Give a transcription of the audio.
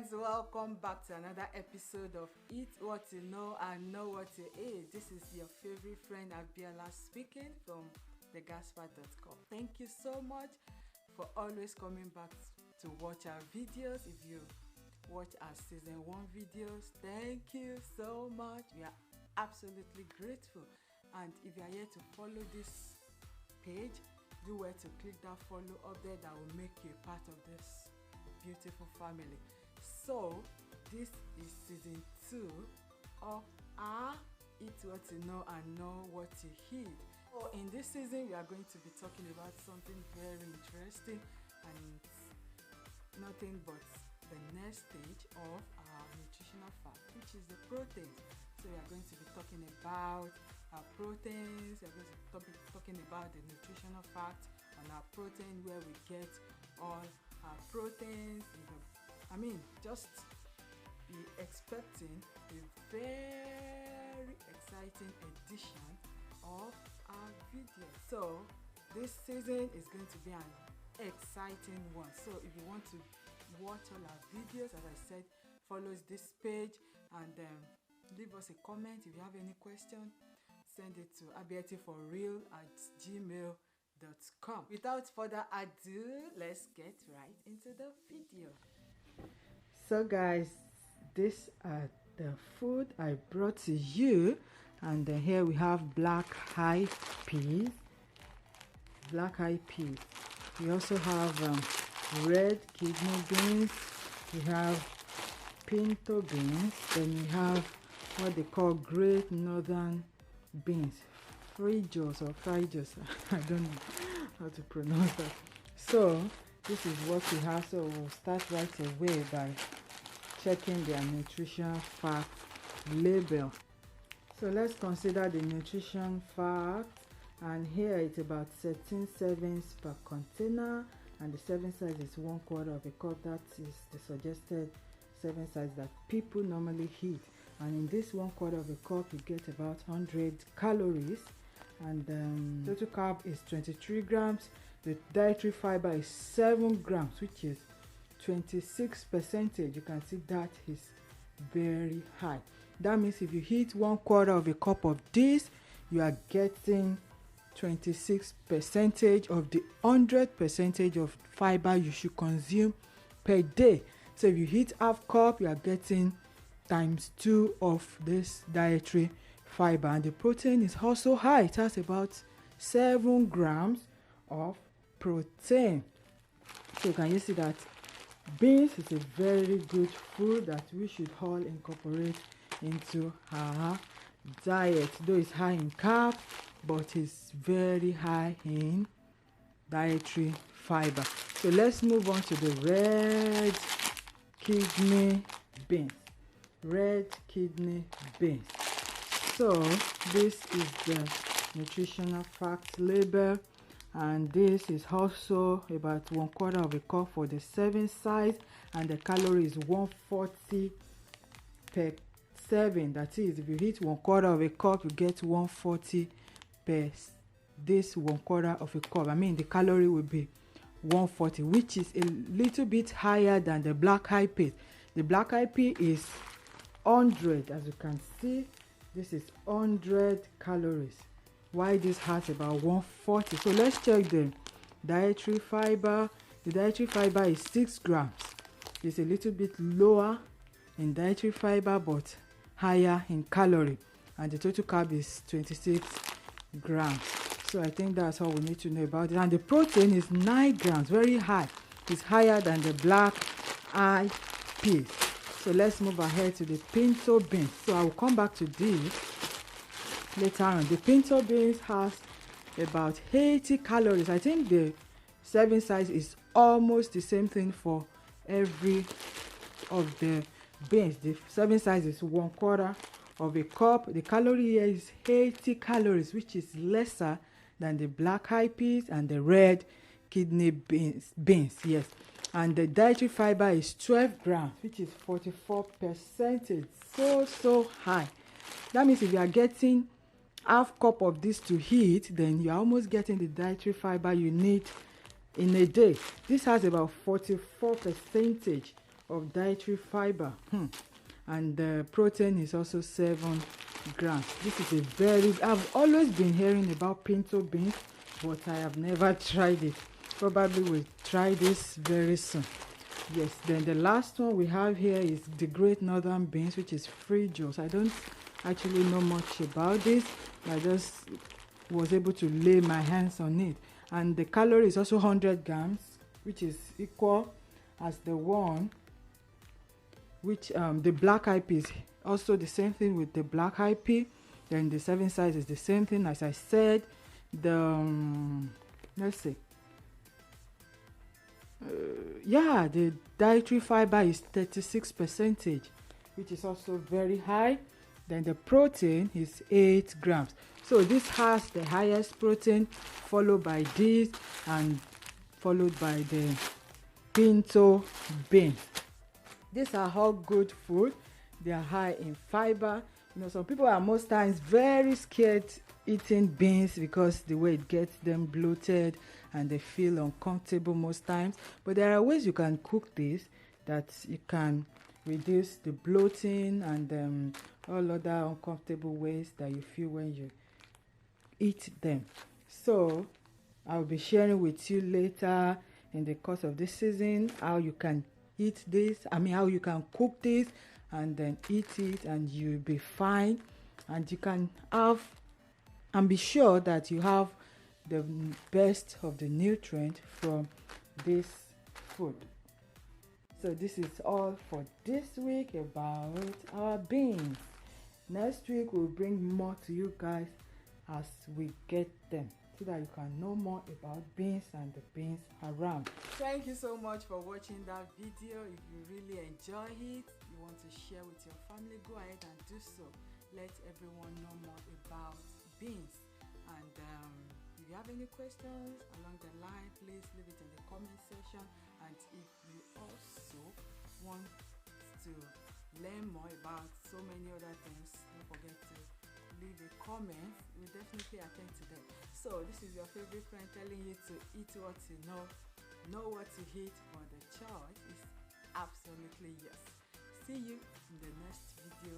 friends, welcome back to another episode of Eat What You Know and Know What You Eat. This is your favorite friend Abiola speaking from thegaspa.com. Thank you so much for always coming back to watch our videos. If you watch our season 1 videos, thank you so much. We are absolutely grateful. And if you are here to follow this page, do well to click that follow up there. That will make you a part of this beautiful family. So this is season 2 of our Eat What You Know and Know What You Eat. So in this season we are going to be talking about something very interesting, and it's nothing but the next stage of our nutritional fact, which is the proteins. So we are going to be talking about our proteins. We are going to be talking about the nutritional fact on our protein, where we get all our proteins. Just be expecting a very exciting edition of our video. So this season is going to be an exciting one. So if you want to watch all our videos, as I said, follow this page and leave us a comment. If you have any question, send it to abietiforreal@gmail.com. Without further ado, let's get right into the video. So guys, these are the food I brought to you, and here we have black-eyed peas. We also have red kidney beans. We have pinto beans. Then we have what they call Great Northern beans, frijos or frijos. I don't know how to pronounce that. So this is what we have. So we'll start right away by checking their nutrition fact label. So let's consider the nutrition fact, and here it's about 13 servings per container, and the serving size is 1/4 of a cup. That is the suggested serving size that people normally eat. And in this 1/4 of a cup, you get about 100 calories, and total carb is 23 grams. The dietary fiber is 7 grams, which is 26%. You can see that is very high. That means if you eat 1/4 of a cup of this, you are getting 26% of the 100% of fiber you should consume per day. So if you eat half cup, you are getting ×2 of this dietary fiber. And the protein is also high. It has about 7 grams of protein. So can you see that beans is a very good food that we should all incorporate into our diet. Though it's high in carb, but it's very high in dietary fiber. So let's move on to the red kidney beans. So this is the nutritional fact label, and this is also about 1/4 of a cup for the serving size, and the calorie is 140 per serving. That is, if you eat 1/4 of a cup, you get 140 per this 1/4 of a cup. The calorie will be 140, which is a little bit higher than the black-eyed pea. The black-eyed pea is 100. As you can see, this is 100 calories, while this has about 140. So let's check the dietary fiber. The dietary fiber is 6 grams. It's a little bit lower in dietary fiber but higher in calorie, and the total carb is 26 grams. So I think that's all we need to know about it. And the protein is 9 grams, very high. It's higher than the black-eyed peas. So let's move ahead to the pinto beans. So I will come back to this later on. The pinto beans has about 80 calories. I think the serving size is almost the same thing for every of the beans. The serving size is 1/4 of a cup. The calorie here is 80 calories, which is lesser than the black-eyed peas and the red kidney beans. Yes. And the dietary fiber is 12 grams, which is 44%. It's so high. That means if you are getting half cup of this to eat, then you're almost getting the dietary fiber you need in a day. This has about 44% of dietary fiber. And the protein is also 7 grams. This is a very, I've always been hearing about pinto beans, but I have never tried it. Probably will try this very soon. Yes, then the last one we have here is the Great Northern Beans, which is free juice. I don't actually know much about this. I just was able to lay my hands on it. And the calorie is also 100 grams, which is equal as the one which the black-eyed peas. Also the same thing with the black-eyed pea. Then the 7 size is the same thing as I said. The let's see. Yeah, the dietary fiber is 36%, which is also very high. Then the protein is 8 grams. So this has the highest protein, followed by this, and followed by the pinto bean. These are all good food. They are high in fiber. You know, some people are most times very scared eating beans because the way it gets them bloated and they feel uncomfortable most times. But there are ways you can cook this that you can reduce the bloating and all other uncomfortable ways that you feel when you eat them. So I'll be sharing with you later in the course of this season how you can eat this. How you can cook this and then eat it, and you'll be fine. And you can have and be sure that you have the best of the nutrient from this food. So this is all for this week about our beans. Next week we'll bring more to you guys as we get them, so that you can know more about beans and the beans around. Thank you so much for watching that video. If you really enjoy it, you want to share with your family, go ahead and do so. Let everyone know more about beans. And if you have any questions along the line, please leave it in the comment section. And if you also want to learn more about so many other things, don't forget to leave a comment. We'll definitely attend to them. So this is your favorite friend telling you to eat what you know what to eat, but the choice is absolutely yours. See you in the next video.